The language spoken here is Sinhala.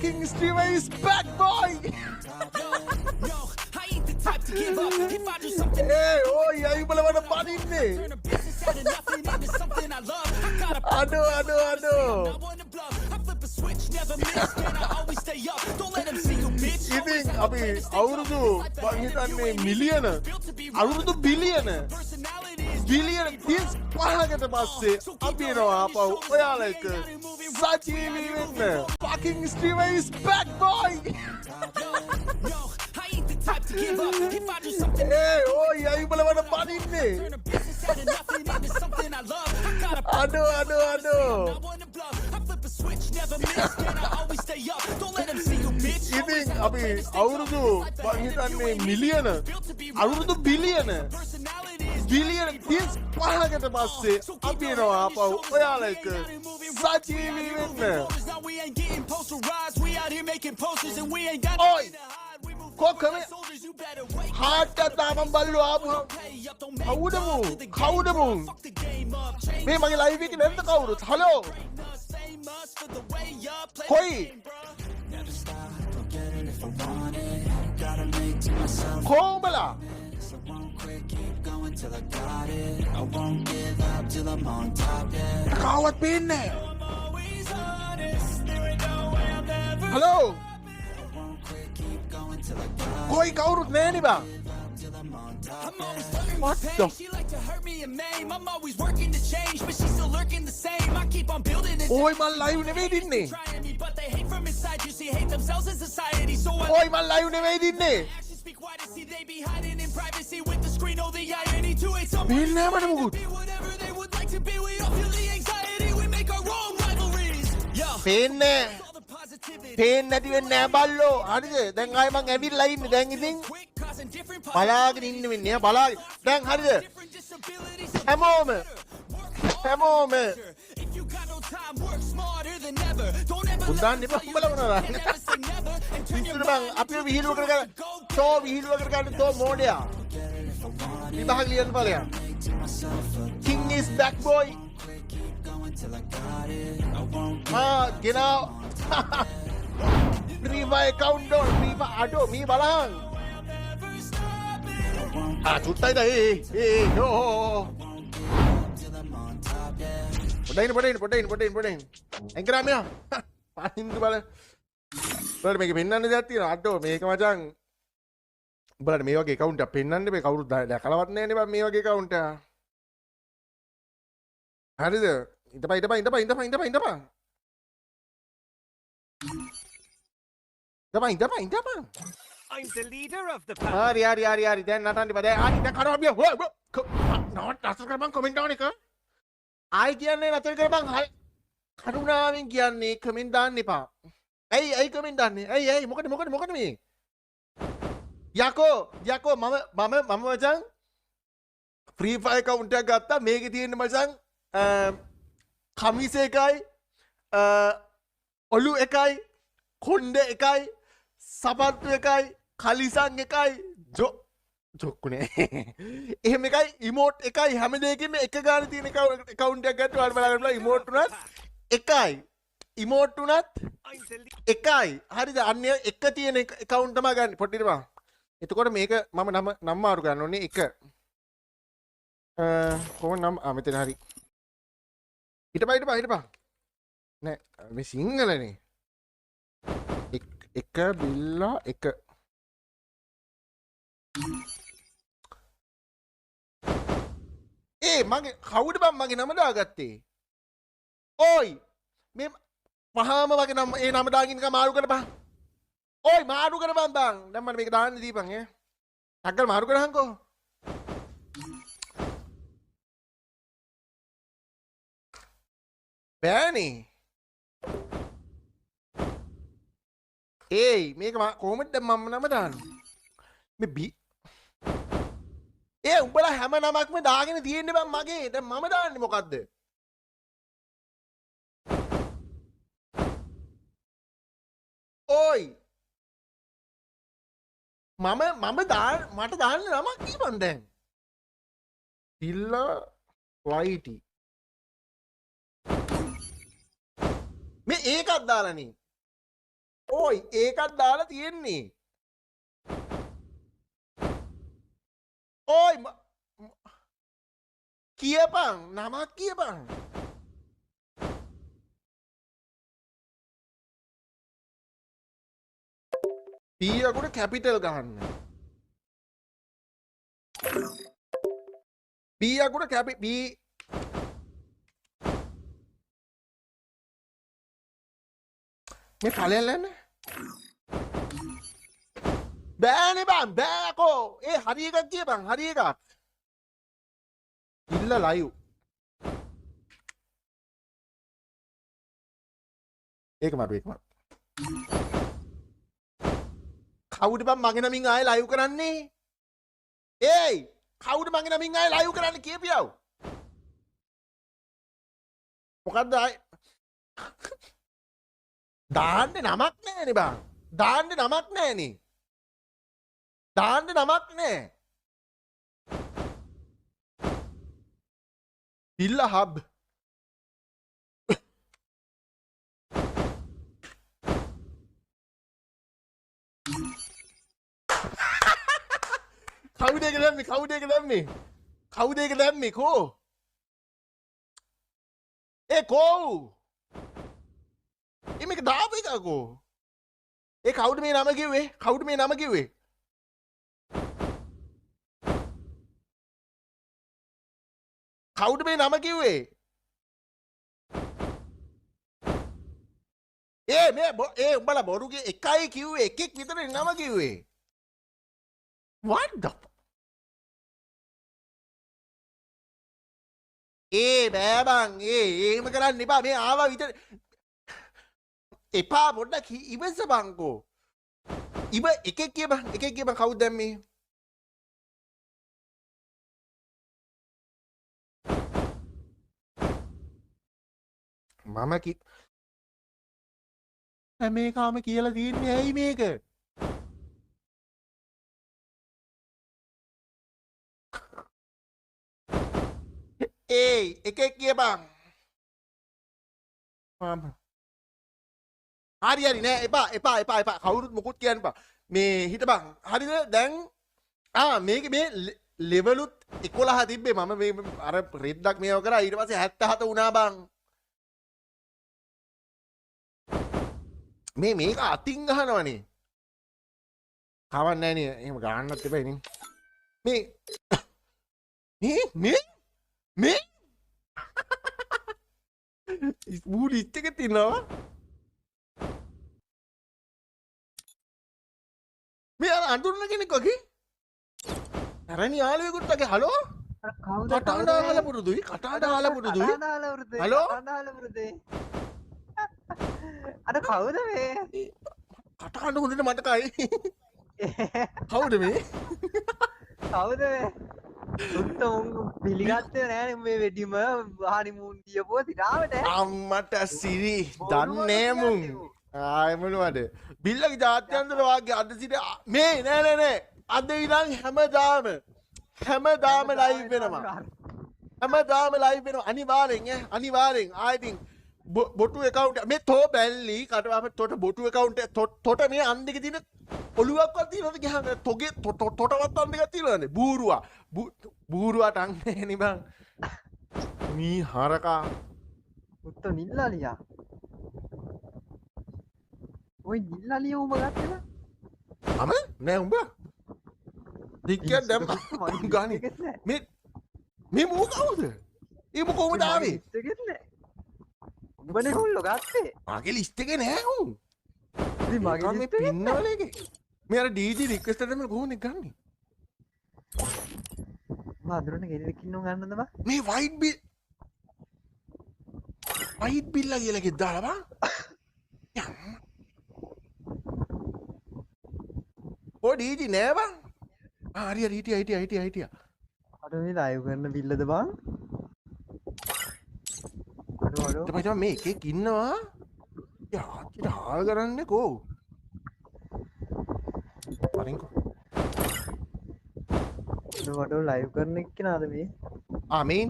fucking streamer is back, boy. Hey, oh yeah, you better want to party in there. Aduh. ඉතින් අපි අවුරුදු මං හිතන්නේ මිලියන අවුරුදු බිලියන 35කට පස්සේ අපි එනවා ආපහු ඔයාලා එක්ක සජීවී වෙන්න. Fucking streamer is back, boy. Hey, oh yeah, you better want to party in there. Aduh. ඉතින් අපි අවුරුදු මං හිතන්නේ මිලියන අවුරුදු බිලියන 35කට පස්සේ අපි එනවා ආපහු ඔයාලා එක්ක සජීවී වෙන්න. ඔයි කොකම හාට් එක දාමන් බල්ලෝ ආපහු කවුදමු මේ මගේ ලයිව් එකේ නැද්ද කවුරුත් හලෝ කොයි කොඹලා කාවත් පේන්නේ හලෝ කොයි කවුරුත් නෑනේ බං. What the? She like to hurt me and maim. I'm always working to change, but she's still lurking the same. I keep on building it. Oi, man, live never didn't it? But they hate from inside. You see, hate themselves in society. So Oi, man, live never didn't it? Actions speak why to see they be hiding in privacy with the screen. Oh, the irony to hate someone. Be whatever they would like to be. We all feel the anxiety. We make our own rivalries. Yeah. පේන්නේ නැති වෙන්නේ නැහැ බල්ලෝ. හරිද? දැන් ආයෙ මං ඇවිල්ලා ඉන්නේ. දැන් ඉතින් බලාගෙන ඉන්න වෙන්නේ. බලාගෙන. දැන් හරිද? හැමෝම උදාන්න ඉප උඹලා මොනවද? ඉතින් බං අපි විහිළුව කරගන්න. විහිළුව කරගන්න තෝ මෝඩයා. විභාග ලියන්න බලයන්. King is back, boy. Genau. Prima account doon, prima ado, mi balang. Cutay na yo. Podain. Engkara me. Pahin tu bala. Bala මේක පෙන්නන්න දෙයක් තියෙනවා. අඩෝ මේක මචං. උඹලට මේ වගේ account එකක් පෙන්නන්න බෑ. කවුරුත් දැකලවත් නැහැ නේ මේ වගේ account එකක්. හරිද? ඉඳපන්. I'm the leader of the party. Hari. Then natandi pada. Hari dah karo biar. Not asal kerbang komen down ni ke? Ai kian ni asal kerbang. Karuna ni kian ni komen down ni pa. Ai komen down ni. Ai mokan ni. Yako mama macam Free Fire account එක ගත්තා. මේකේ තියෙන මචං කමිස එකයි ඔලු එකයි කොණ්ඩ එකයි සපත්තු එකයි කලිසන් එකයි ජොක්කුනේ එහෙම එකයි ඉමෝට් එකයි හැම දෙයකින්ම එක ගාන තියෙන account එකක් ගත්තා. ඔයාලා බලන්න බලන්න ඉමෝට් උනත් එකයි ඉමෝට් උනත් එකයි. හරිද? අන්න එක තියෙන account තමයි ගන්න. පොඩ්ඩට බං. එතකොට මේක මම නම මාරු ගන්න ඕනේ එක. කොහොම නම් මෙතන හරි. හිටපන්. නෑ මේ සිංහලනේ. එක බිල්ලා එක. මගේ කවුද බං මගේ නම දාගත්තේ? ඕයි මේ පහම වගේ නම ඒ නම දාගෙන එක මාරු කරපන්. ඕයි මාරු කරපන් බං. දැන් මම මේක දාන්න දීපන් ඈ. ටක්කල් මාරු කරහන්කෝ. බෑනේ. මේක කොහොමද දැන් මම නම දාන්නේ? මේ උඹලා හැම නමක්ම දාගෙන තියෙන්නේ බං මගේ. දැන් මම දාන්නේ මොකද්ද? ඕයි මට දාන්න නමක් කියපන් දැන්. ඉල්ලා වයිටි මේ ඒකත් දාලානේ. ඕයි ඒකත් දාලා තියෙන්නේ. ඕයි කියපන් නමක් කියපන්. P අකුර කැපිටල් ගන්න. P අකුර P මේ කලයල්ලන්න බෑනේ බං බෑකෝ ඒ හරි එකක් කියපන් හරි එකක් ඉල්ල ලයිව් ඒක මට කවුද බං මගේ නමින් ආයෙ ලයිව් කරන්නේ ඒයි කවුද මගේ නමින් ආයෙ ලයිව් කරන්න කියපියව මොකද්ද ආයෙ දාන්න නමක් නෑනේ බං දාන්න නමක් නෑනේ දාන්න නමක් නෑ ඉල්ල හබ් කවුද ඒක දැම්මේ කවුද ඒක දැම්මේ කවුද ඒක දැම්මේ කෝ ඒ කෝ මේක දාපු එකකෝ ඒ කවුද මේ නම කිව්වේ කවුද මේ නම කිව්වේ කවුද මේ නම කිව්වේ ඒ උඹලා බොරුගේ එකයි කිව්වේ එකෙක් විතරේ නම කිව්වේ what the බෑ බං එහෙම කරන්න එපා මේ ආවා විතර එපා පොඩ්ඩක් ඉවස බංකෝ එකෙක් කියපන් කවුද දැම්මේ මම මේකාම කියලා තියන්නේ ඇයි මේක ඒයි එකෙක් කියපන් හරි නෑ එපා කවුරුත් මොකුත් කියන්න එපා මේ හිටපන් හරිද දැන් මේක මේ ලෙවලුත් 11 තිබ්බේ මම මේ අර රෙද්දක් මේව කරා ඊට පස්සේ 77 වුණා බං මේක අතින් ගහනවනේ කවන්නේ නෑනේ එහෙම ගන්නත් එපා ඉතින් මේ ස්පූන් ලිස්ට් එකේ තියෙනවා මේ අර අඳුරන කෙනෙක් වගේ අරණි යාළුවෙකුත් වගේ හලෝ කටහඬ අහලා පුරුදුයි හලෝ අර කවුද මේ කටහඬ හොඳට මතකයි කවුද මේ උන් පිළිගත්තේ නෑනේ මේ වෙඩිම හනිමූන් ගියපුවා සිරාවට අම්මට සිරි දන්නේ මුන් ආයෙ මොනවද බිල්ලගේ ජාත්‍යන්තර වාගේ අද සිට මේ නෑ අද ඉඳන් හැමදාම ලයිව් වෙනවා අනිවාර්යෙන් ආයෙත් බොටු account මේ තෝ බැල්ලි කටවාප තොට බොටු account තොට මේ අන්දික තියෙන ඔලුවක්වත් තියෙනවද ගහන තොගේ තොටවත් අන්දිකක් තියෙනවද බූරුවාට අන්නේ නේ බං මේ හරකා උත්ත නිල්ලාලියා ඔය නිල්ලාලිය උඹ ගත්තද අම නෑ උඹ ටිකට් දැම්ම ගානේ මේ මෝ කවුද ඒ මෝ කොහමද ආවේ උඹනේ හොල්ලෝ ගත්තේ මගේ ලිස්ට් එකේ නෑ උන් ඉතින් මගේ මේ පින්නවල එකේ මේ අර ඩීජී රික්වෙස්ට් එකෙන් කොහොමද ගන්නෙ මාදුරනේ ගෙනෙක් ඉන්නව ගන්නද බා මේ වයිට් බිල්ලා කියලා එකක් දාලා බා ඔය ඩීජී නෑ බං හරි හිටියා අර මේ ලයිව් කරන බිල්ලද බං අඩෝ මේ එකෙක් ඉන්නවා යාචිට හාල් කරන්නේ කෝ පරින්කෝ වඩෝ ලයිව් කරන එක්කෙනාද මේ මේන්